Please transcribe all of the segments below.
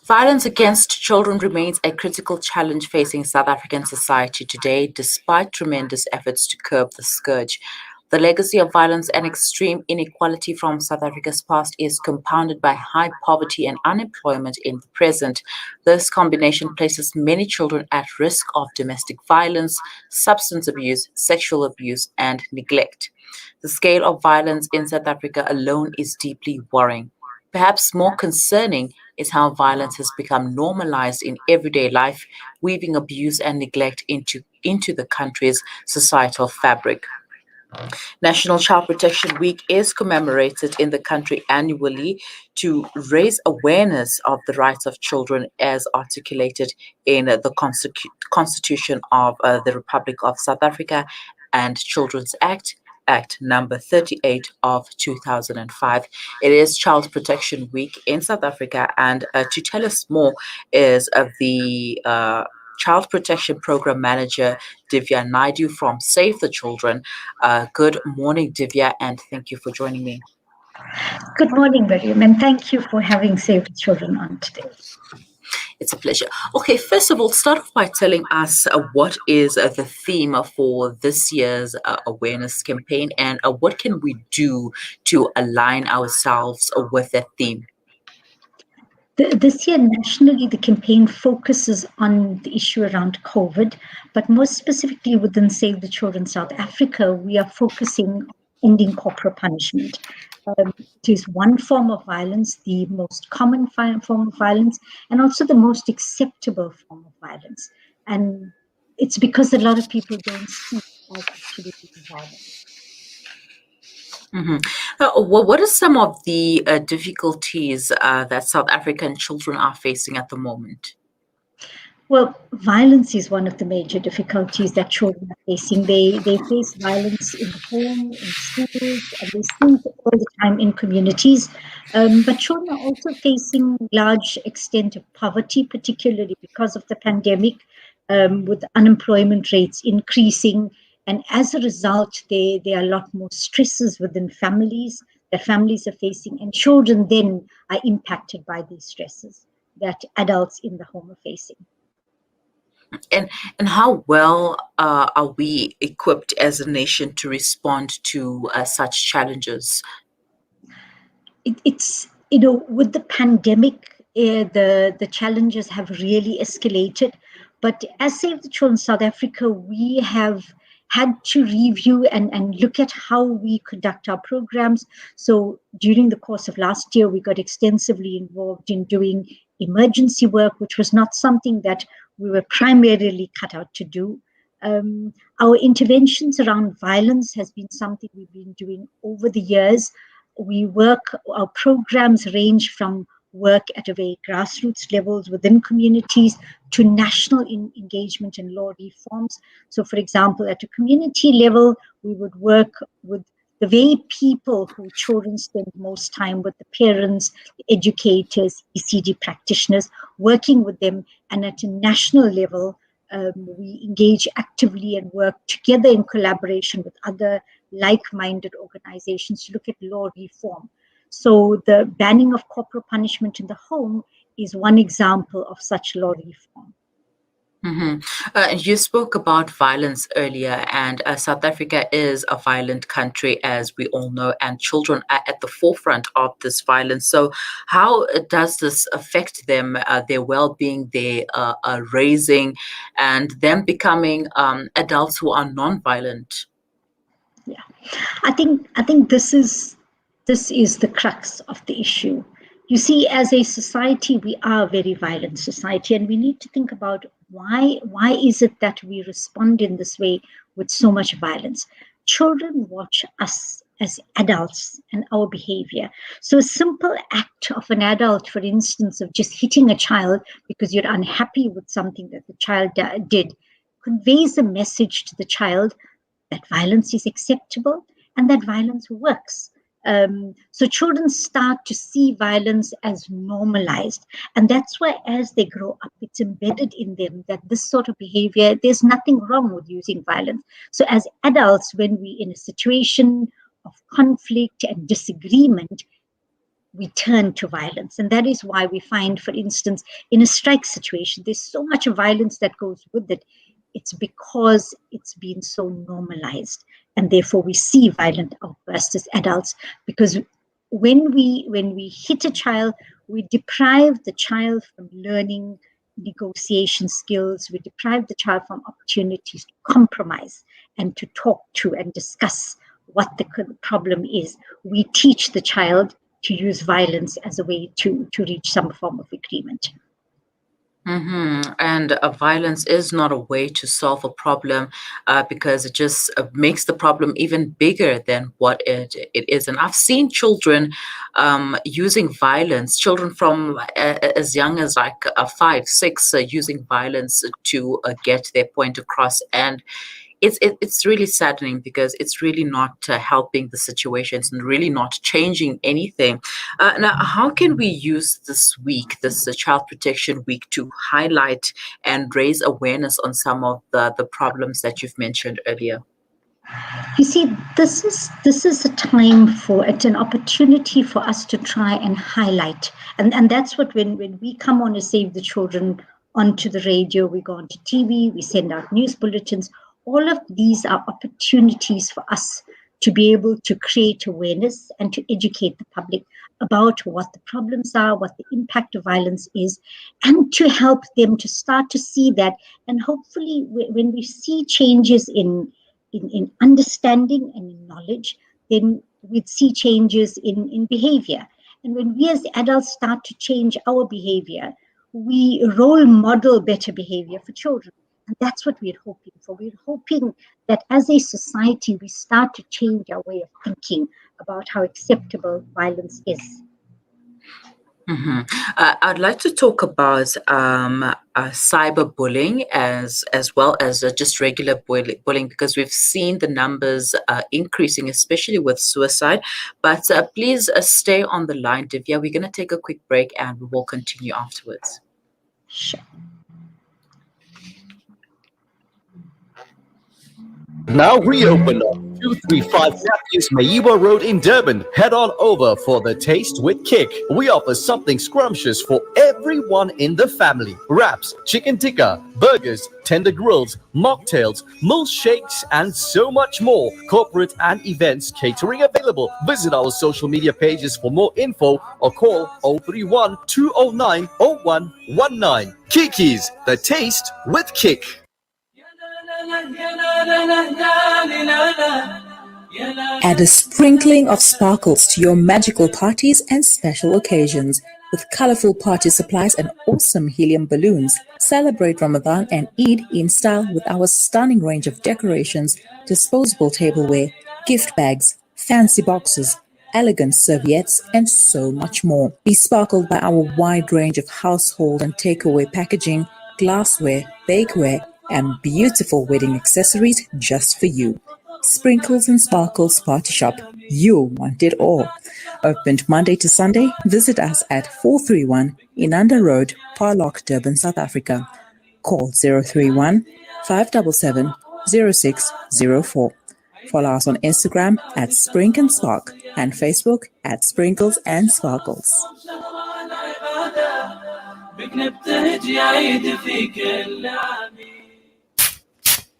Violence against children remains a critical challenge facing South African society today, despite tremendous efforts to curb the scourge. The legacy of violence and extreme inequality from South Africa's past is compounded by high poverty and unemployment in the present. This combination places many children at risk of domestic violence, substance abuse, sexual abuse, and neglect. The scale of violence in South Africa alone is deeply worrying. Perhaps more concerning is how violence has become normalized in everyday life, weaving abuse and neglect into the country's societal fabric. National Child Protection Week is commemorated in the country annually to raise awareness of the rights of children as articulated in the Constitution of the Republic of South Africa and Children's Act number 38 of 2005. It is Child Protection Week in South Africa, and to tell us more is the Child Protection Program Manager Divya Naidoo from Save the Children. Good morning, Divya, and thank you for joining me. Good morning, Miriam, and thank you for having Save the Children on today. It's a pleasure. Okay, first of all, start off by telling us what is the theme for this year's awareness campaign, and what can we do to align ourselves with that theme? This year, nationally, the campaign focuses on the issue around COVID, but more specifically within Save the Children South Africa, we are focusing on ending corporal punishment. It is one form of violence, the most common form of violence, and also the most acceptable form of violence. And it's because a lot of people don't see it as actually being violence. Mm-hmm. What are some of the difficulties that South African children are facing at the moment? Well, violence is one of the major difficulties that children are facing. They face violence in the home, in schools, and they see it all the time in communities. But children are also facing large extent of poverty, particularly because of the pandemic, with unemployment rates increasing. And as a result, there are a lot more stresses within families that families are facing, and children then are impacted by these stresses that adults in the home are facing. And how well are we equipped as a nation to respond to such challenges? It's with the pandemic, the challenges have really escalated. But as Save the Children South Africa, we have had to review and look at how we conduct our programs. So during the course of last year, we got extensively involved in doing emergency work, which was not something that we were primarily cut out to do. Our interventions around violence has been something we've been doing over the years. Our programs range from work at a very grassroots levels within communities to national engagement and law reforms. So, for example, at a community level, we would work with the very people who children spend most time with, the parents, the educators, ECD practitioners, working with them. And at a national level, we engage actively and work together in collaboration with other like-minded organizations to look at law reform. So the banning of corporal punishment in the home is one example of such law reform. Mm-hmm. You spoke about violence earlier, and South Africa is a violent country, as we all know, and children are at the forefront of this violence. So, how does this affect them, their well-being, their raising, and them becoming adults who are non-violent? Yeah, I think this is the crux of the issue. You see, as a society, we are a very violent society, and we need to think about why is it that we respond in this way with so much violence. Children watch us as adults and our behavior. So a simple act of an adult, for instance, of just hitting a child because you're unhappy with something that the child did, conveys a message to the child that violence is acceptable and that violence works. So children start to see violence as normalized. And that's why as they grow up, it's embedded in them that this sort of behavior, there's nothing wrong with using violence. So as adults, when we're in a situation of conflict and disagreement, we turn to violence. And that is why we find, for instance, in a strike situation, there's so much violence that goes with it. It's because it's been so normalized. And therefore we see violent outbursts as adults, because when we hit a child, we deprive the child from learning negotiation skills. We deprive the child from opportunities to compromise and to talk to and discuss what the problem is. We teach the child to use violence as a way to reach some form of agreement. And violence is not a way to solve a problem, because it just makes the problem even bigger than what it is. And I've seen children using violence, children from as young as like 5, 6, using violence to get their point across. And it's really saddening, because it's really not helping the situations and really not changing anything. Now, how can we use this week, this Child Protection Week, to highlight and raise awareness on some of the problems that you've mentioned earlier? You see, this is a time for it's an opportunity for us to try and highlight, and that's what when we come on to Save the Children onto the radio, we go onto TV, we send out news bulletins. All of these are opportunities for us to be able to create awareness and to educate the public about what the problems are, what the impact of violence is, and to help them to start to see that. And hopefully, when we see changes in understanding and in knowledge, then we'd see changes in behavior. And when we as adults start to change our behavior, we role model better behavior for children. And that's what we're hoping for. We're hoping that as a society, we start to change our way of thinking about how acceptable violence is. I'd like to talk about cyberbullying as well as just regular bullying, because we've seen the numbers increasing, especially with suicide. But please stay on the line, Divya. We're going to take a quick break and we will continue afterwards. Sure. Now reopened on 235 Southeast Maiwa Road in Durban. Head on over for the Taste with Kick. We offer something scrumptious for everyone in the family. Wraps, chicken tikka, burgers, tender grills, mocktails, milkshakes, and so much more. Corporate and events catering available. Visit our social media pages for more info or call 031 209 0119. Kiki's, the Taste with Kick. Add a sprinkling of sparkles to your magical parties and special occasions with colorful party supplies and awesome helium balloons. Celebrate Ramadan and Eid in style with our stunning range of decorations, disposable tableware, gift bags, fancy boxes, elegant serviettes, and so much more. Be sparkled by our wide range of household and takeaway packaging, glassware, bakeware, and beautiful wedding accessories just for you. Sprinkles and Sparkles Party Shop. You'll want it all. Opened Monday to Sunday. Visit us at 431 Inanda Road, Parlock, Durban, South Africa. Call 031 577 0604. Follow us on Instagram at Sprink and Spark and Facebook at Sprinkles and Sparkles.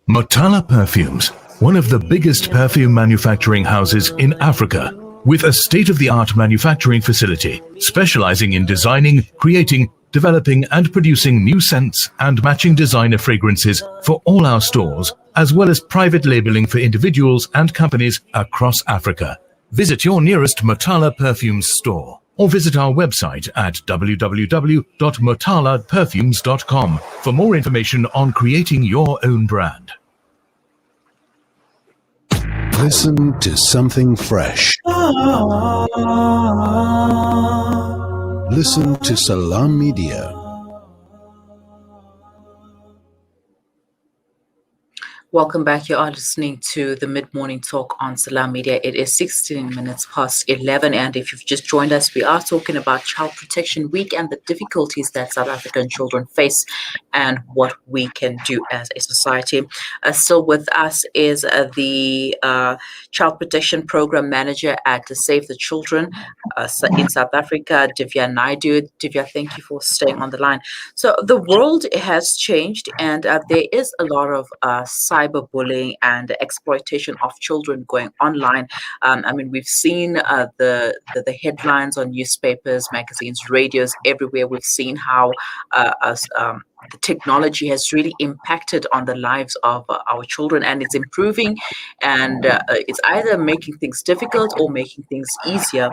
Motala Perfumes, one of the biggest perfume manufacturing houses in Africa, with a state-of-the-art manufacturing facility specializing in designing, creating, developing and producing new scents and matching designer fragrances for all our stores, as well as private labeling for individuals and companies across Africa. Visit your nearest Motala Perfumes store or visit our website at www.motalaperfumes.com for more information on creating your own brand. Listen to something fresh. Listen to Salam Media. Welcome back. You are listening to the Mid Morning Talk on Salam Media. It is 16 minutes past 11. And if you've just joined us, we are talking about Child Protection Week and the difficulties that South African children face and what we can do as a society. Still with us is the Child Protection Program Manager at Save the Children in South Africa, Divya Naidoo. Divya, thank you for staying on the line. So the world has changed, and there is a lot of cyberbullying and exploitation of children going online. I mean, we've seen the headlines on newspapers, magazines, radios, everywhere. We've seen how the technology has really impacted on the lives of our children, and it's improving, and it's either making things difficult or making things easier.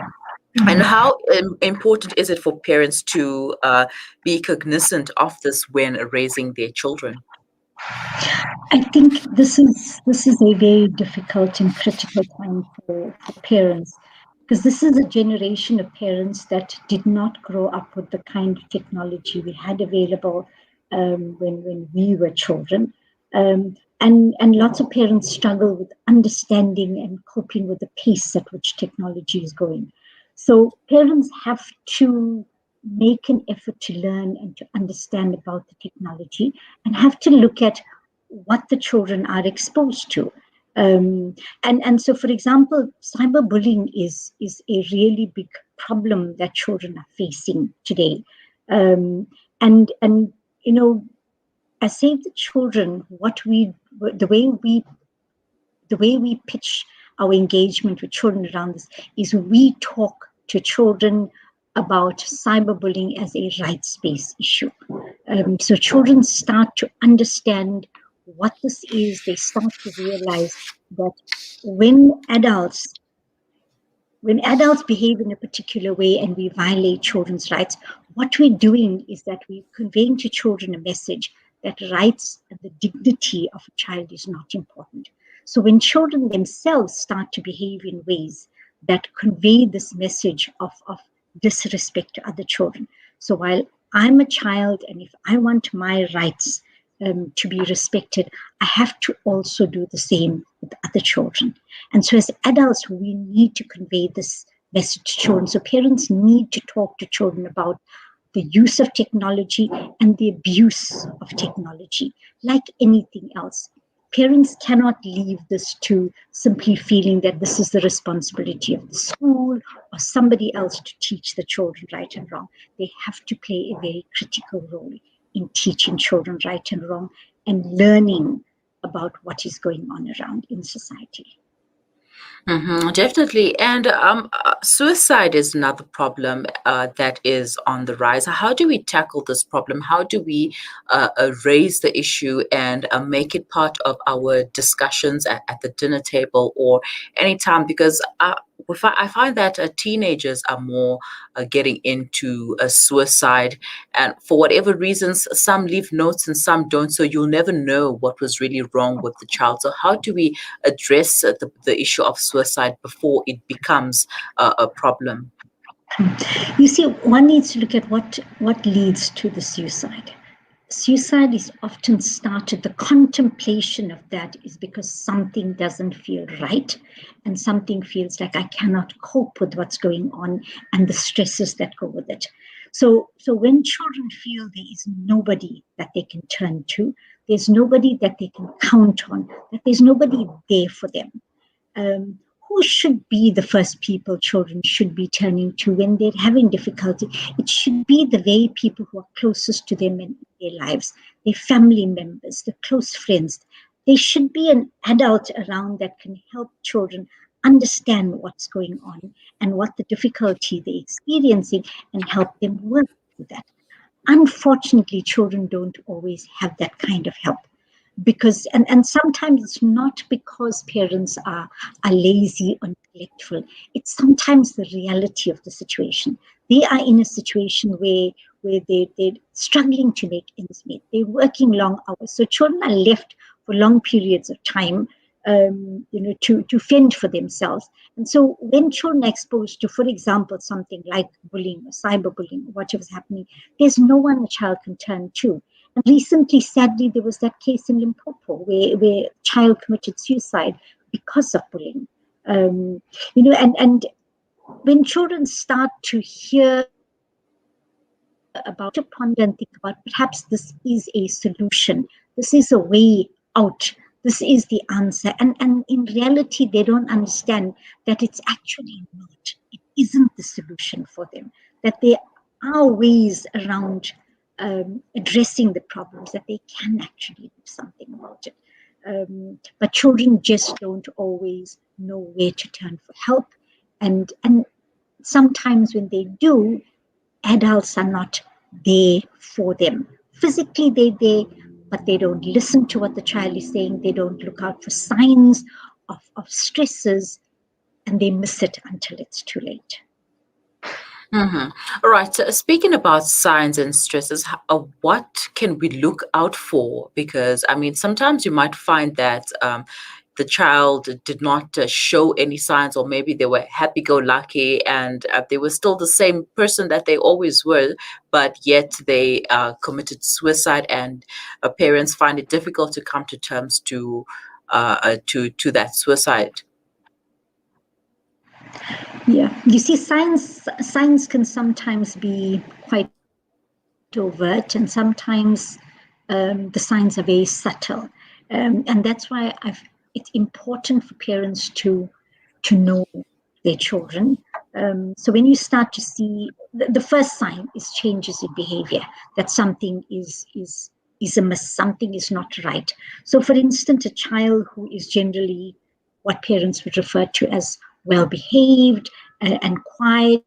And how important is it for parents to be cognizant of this when raising their children? I think this is a very difficult and critical time for parents, because this is a generation of parents that did not grow up with the kind of technology we had available when we were children. And lots of parents struggle with understanding and coping with the pace at which technology is going. So parents have to make an effort to learn and to understand about the technology, and have to look at what the children are exposed to. And so, for example, cyberbullying is a really big problem that children are facing today. And you know, as Save the Children, the way we pitch our engagement with children around this is we talk to children about cyberbullying as a rights-based issue. So children start to understand what this is. They start to realize that when adults behave in a particular way and we violate children's rights, what we're doing is that we're conveying to children a message that rights and the dignity of a child is not important. So when children themselves start to behave in ways that convey this message of disrespect to other children. So while I'm a child, and if I want my rights to be respected, I have to also do the same with other children. And so as adults, we need to convey this message to children. So parents need to talk to children about the use of technology and the abuse of technology. Like anything else, parents cannot leave this to simply feeling that this is the responsibility of the school or somebody else to teach the children right and wrong. They have to play a very critical role in teaching children right and wrong and learning about what is going on around in society. Definitely. And suicide is another problem that is on the rise. How do we tackle this problem? How do we raise the issue and make it part of our discussions at the dinner table or anytime? Because I find that teenagers are more getting into suicide, and for whatever reasons, some leave notes and some don't. So you'll never know what was really wrong with the child. So how do we address the issue of suicide before it becomes a problem? You see, one needs to look at what leads to the suicide. Suicide is often started, the contemplation of that is because something doesn't feel right, and something feels like I cannot cope with what's going on and the stresses that go with it. So when children feel there is nobody that they can turn to, there's nobody that they can count on, that there's nobody there for them, who should be the first people children should be turning to when they're having difficulty? It should be the very people who are closest to them in their lives, their family members, the close friends. There should be an adult around that can help children understand what's going on and what the difficulty they're experiencing and help them work through that. Unfortunately, children don't always have that kind of help, because and sometimes it's not because parents are lazy or neglectful. It's sometimes the reality of the situation. They are in a situation where they're struggling to make ends meet. They're working long hours, so children are left for long periods of time, to fend for themselves. And so when children are exposed to, for example, something like bullying or cyberbullying, whatever's happening, there's no one a child can turn to. Recently, sadly, there was that case in Limpopo where a child committed suicide because of bullying. And when children start to hear about to ponder and think about, perhaps this is a solution, this is a way out, this is the answer. And in reality, they don't understand that it's actually not. It isn't the solution for them, that there are ways around addressing the problems, that they can actually do something about it. But children just don't always know where to turn for help. And sometimes when they do, adults are not there for them. Physically, they're there, but they don't listen to what the child is saying. They don't look out for signs of stresses, and they miss it until it's too late. Mm-hmm. All right. So speaking about signs and stresses, what can we look out for? Because I mean, sometimes you might find that the child did not show any signs, or maybe they were happy-go-lucky and they were still the same person that they always were, but yet they committed suicide, and parents find it difficult to come to terms to that suicide. Yeah, you see, signs can sometimes be quite overt, and sometimes the signs are very subtle, and that's why it's important for parents to know their children. So when you start to see the first sign is changes in behavior, that something is amiss, something is not right. So, for instance, a child who is generally what parents would refer to as well behaved and quiet,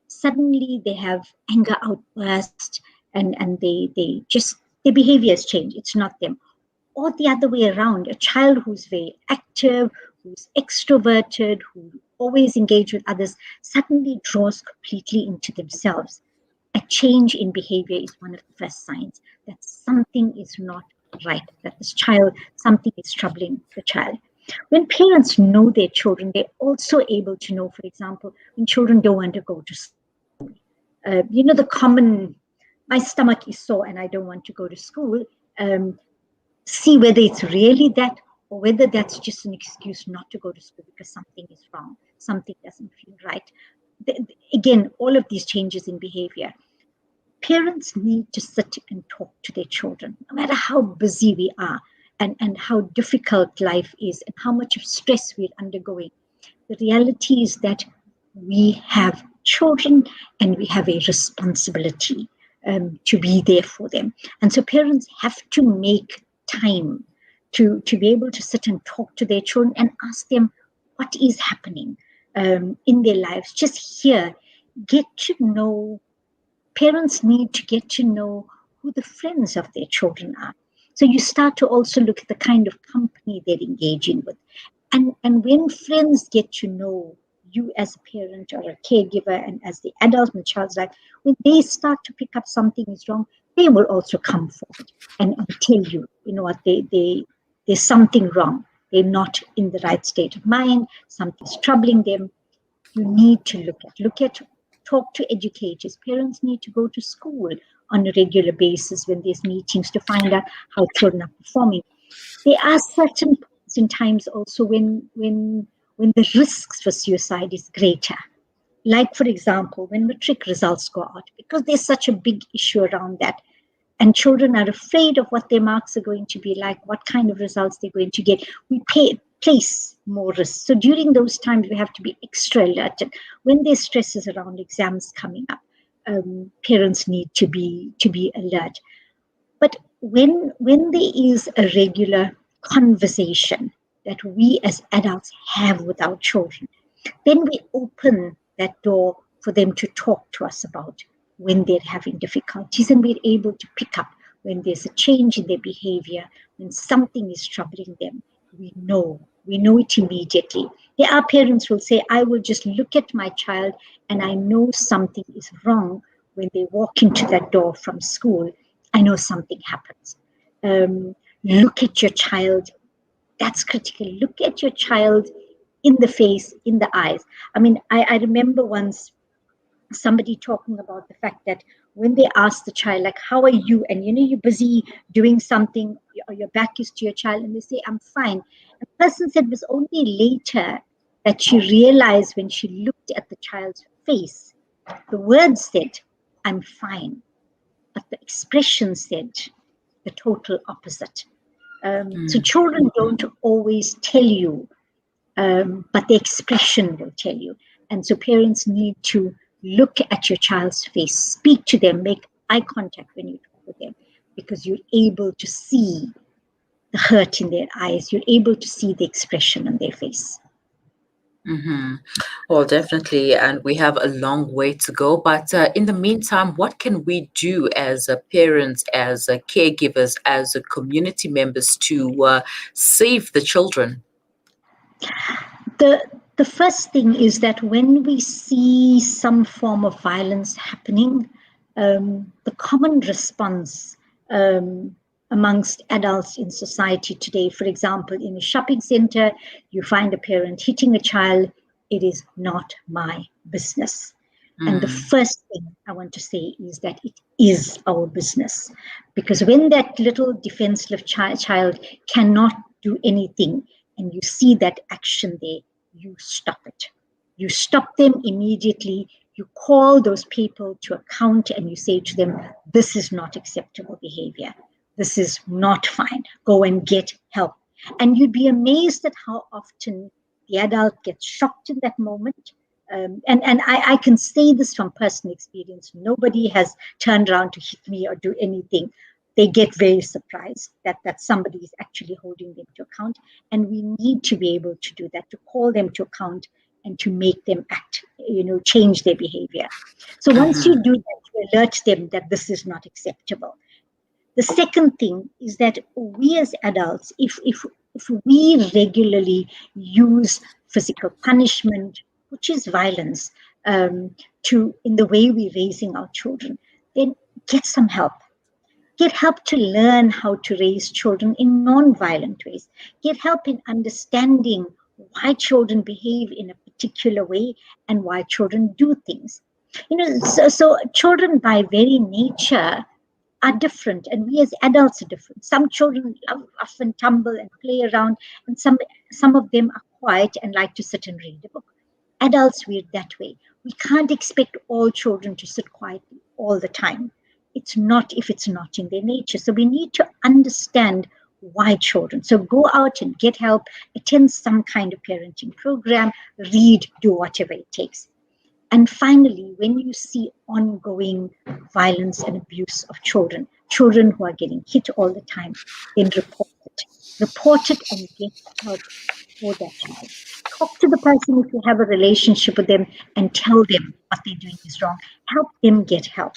suddenly they have anger outburst, and they just their behavior has changed. It's not them. Or the other way around, a child who's very active, who's extroverted, who always engage with others, suddenly draws completely into themselves. A change in behavior is one of the first signs that something is not right, that this child, something is troubling the child. When parents know their children, they're also able to know, for example, when children don't want to go to school. The common, my stomach is sore and I don't want to go to school. See whether it's really that, or whether that's just an excuse not to go to school because something is wrong, something doesn't feel right. Again, all of these changes in behavior. Parents need to sit and talk to their children, no matter how busy we are and how difficult life is and how much of stress we're undergoing. The reality is that we have children and we have a responsibility to be there for them. And so parents have to make time to be able to sit and talk to their children and ask them what is happening in their lives. Just hear, get to know. Parents need to get to know who the friends of their children are. So you start to also look at the kind of company they're engaging with. And when friends get to know you as a parent or a caregiver and as the adult in the child's life, when they start to pick up something is wrong, they will also come forward and tell you, you know what, there's something wrong. They're not in the right state of mind, something's troubling them. You need to talk to educators. Parents need to go to school on a regular basis when there's meetings to find out how children are performing. There are certain points in times also when the risks for suicide is greater. Like, for example, when matric results go out, because there's such a big issue around that, and children are afraid of what their marks are going to be like, what kind of results they're going to get. We place more risks. So during those times, we have to be extra alert. And when there's stresses around exams coming up, parents need to be alert. But when there is a regular conversation that we as adults have with our children, then we open that door for them to talk to us about when they're having difficulties, and we're able to pick up when there's a change in their behavior, when something is troubling them. We know it immediately. There are parents who will say, I will just look at my child and I know something is wrong when they walk into that door from school. I know something happens. Look at your child. That's critical. Look at your child in the face, in the eyes. I mean, I remember once somebody talking about the fact that when they ask the child, like, how are you? And you're busy doing something, or your back is to your child, and they say, I'm fine. And the person said it was only later that she realized, when she looked at the child's face, the words said, I'm fine, but the expression said the total opposite. So children don't always tell you, but the expression will tell you. And so parents need to look at your child's face, speak to them, make eye contact when you talk with them, because you're able to see the hurt in their eyes. You're able to see the expression on their face. Well, definitely, and we have a long way to go. But in the meantime, what can we do as parents, as caregivers, as community members to save the children? The first thing is that when we see some form of violence happening, the common response amongst adults in society today, for example, in a shopping center, you find a parent hitting a child, it is not my business. And the first thing I want to say is that it is our business. Because when that little defenseless child cannot do anything, and you see that action there, you stop it. You stop them immediately. You call those people to account, and you say to them, this is not acceptable behavior. This is not fine. Go and get help. And you'd be amazed at how often the adult gets shocked in that moment. And I can say this from personal experience. Nobody has turned around to hit me or do anything. They get very surprised that somebody is actually holding them to account. And we need to be able to do that, to call them to account and to make them act, change their behavior. So once you do that, you alert them that this is not acceptable. The second thing is that we as adults, if we regularly use physical punishment, which is violence, in the way we're raising our children, then get some help. Get help to learn how to raise children in non-violent ways. Get help in understanding why children behave in a particular way and why children do things. So children by very nature are different, and we as adults are different. Some children love rough and tumble and play around, and some of them are quiet and like to sit and read a book. Adults, we're that way. We can't expect all children to sit quietly all the time. It's not if it's not in their nature. So we need to understand why children. So go out and get help, attend some kind of parenting program, read, do whatever it takes. And finally, when you see ongoing violence and abuse of children who are getting hit all the time, then report it. Report it and get help for that child. Talk to the person if you have a relationship with them and tell them what they're doing is wrong. Help them get help.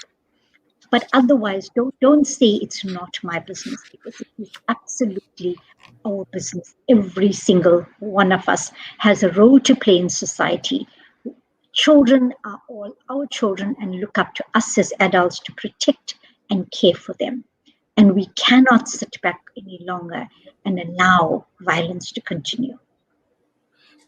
But otherwise, don't say it's not my business, because it is absolutely our business. Every single one of us has a role to play in society. Children are all our children and look up to us as adults to protect and care for them. And we cannot sit back any longer and allow violence to continue.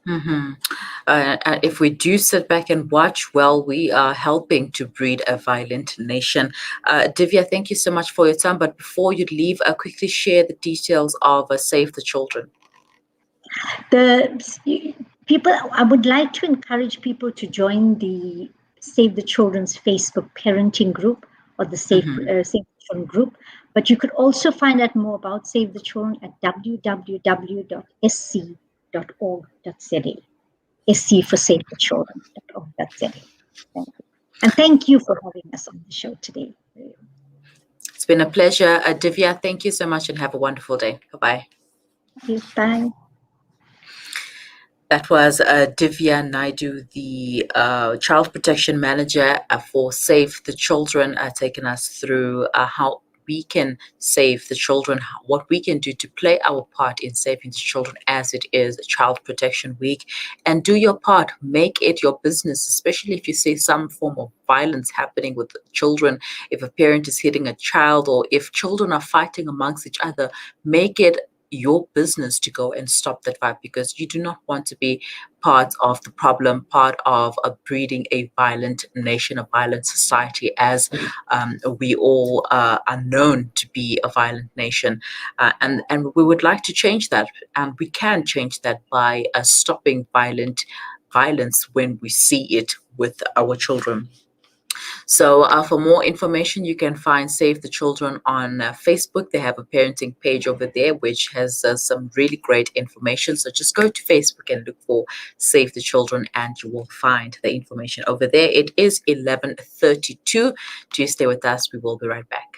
If we do sit back and watch, well, we are helping to breed a violent nation. Divya, thank you so much for your time. But before you leave, quickly share the details of Save the Children. I would like to encourage people to join the Save the Children's Facebook parenting group, or the Save the Children group. But you could also find out more about Save the Children at www.sc.org.za. SC for Save the Children.org.za. Thank you. And thank you for having us on the show today. It's been a pleasure. Divya, thank you so much and have a wonderful day. Bye-bye. Thank you. Bye. That was Divya Naidoo, the Child Protection Manager for Save the Children, taking us through how we can save the children, what we can do to play our part in saving the children, as it is Child Protection Week. And do your part, make it your business, especially if you see some form of violence happening with children. If a parent is hitting a child, or if children are fighting amongst each other, make it your business to go and stop that vibe, because you do not want to be part of the problem, part of breeding a violent nation, a violent society, as we all are known to be a violent nation. And we would like to change that. And we can change that by stopping violence when we see it with our children. So, for more information, you can find Save the Children on Facebook. They have a parenting page over there, which has some really great information. So, just go to Facebook and look for Save the Children, and you will find the information over there. It is 11:32. Do stay with us. We will be right back.